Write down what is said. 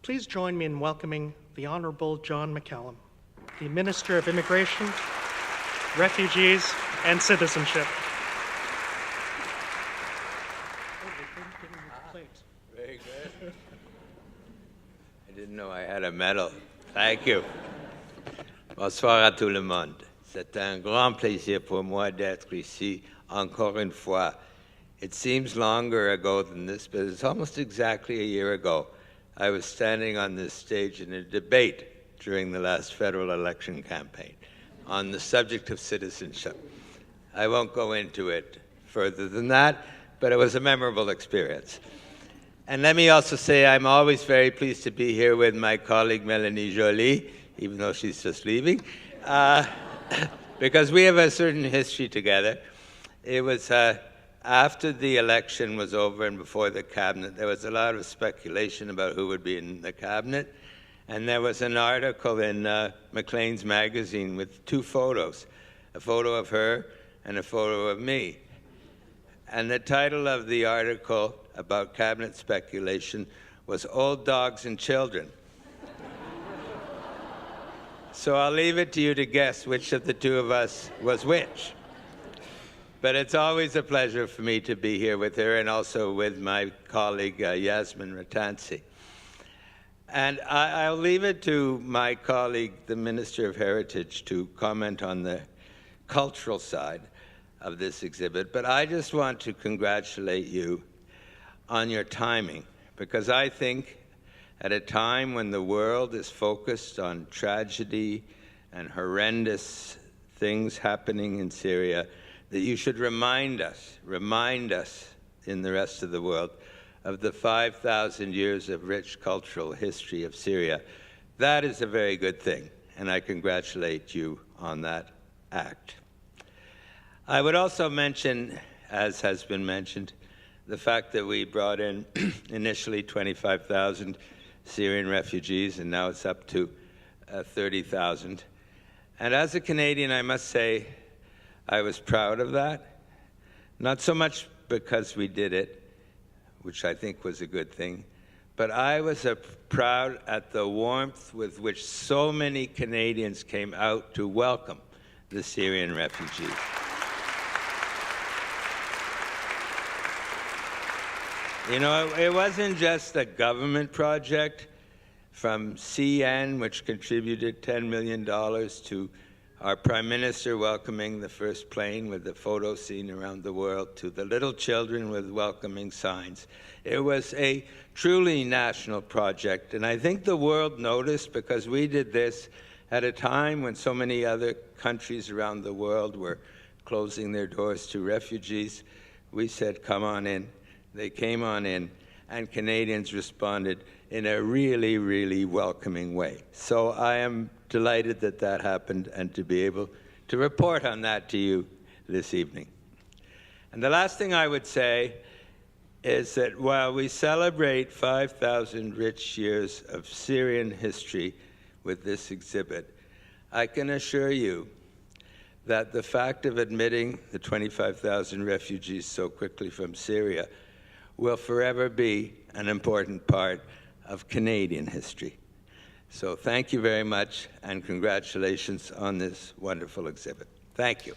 Please join me in welcoming the Honourable John McCallum, the Minister of Immigration, Refugees and Citizenship. Very good. I didn't know I had a medal. Thank you. Bonsoir à tout le monde. C'est un grand plaisir pour moi d'être ici encore une fois. It seems longer ago than this, but it's almost exactly a year ago. I was standing on this stage in a debate during the last federal election campaign on the subject of citizenship. I won't go into it further than that, but it was a memorable experience. And let me also say I'm always very pleased to be here with my colleague Melanie Joly, even though she's just leaving, because we have a certain history together. It was after the election was over and before the cabinet, there was a lot of speculation about who would be in the cabinet. And there was an article in Maclean's magazine with two photos, a photo of her and a photo of me. And the title of the article about cabinet speculation was Old Dogs and Children. So I'll leave it to you to guess which of the two of us was which. But it's always a pleasure for me to be here with her and also with my colleague Yasmin Ratansi. And I'll leave it to my colleague, the Minister of Heritage, to comment on the cultural side of this exhibit. But I just want to congratulate you on your timing, because I think at a time when the world is focused on tragedy and horrendous things happening in Syria, that you should remind us in the rest of the world of the 5,000 years of rich cultural history of Syria. That is a very good thing, and I congratulate you on that act. I would also mention, as has been mentioned, the fact that we brought in initially 25,000 Syrian refugees, and now it's up to 30,000. And as a Canadian, I must say I was proud of that, not so much because we did it, which I think was a good thing, but I was proud at the warmth with which so many Canadians came out to welcome the Syrian refugees. You know, it wasn't just a government project from CN, which contributed $10 million, to our Prime Minister welcoming the first plane with the photo seen around the world, to the little children with welcoming signs. It was a truly national project, and I think the world noticed because we did this at a time when so many other countries around the world were closing their doors to refugees. We said, come on in. They came on in, and Canadians responded in a really, really welcoming way. So I am delighted that that happened and to be able to report on that to you this evening. And the last thing I would say is that while we celebrate 5,000 rich years of Syrian history with this exhibit, I can assure you that the fact of admitting the 25,000 refugees so quickly from Syria will forever be an important part of Canadian history. So thank you very much, and congratulations on this wonderful exhibit. Thank you.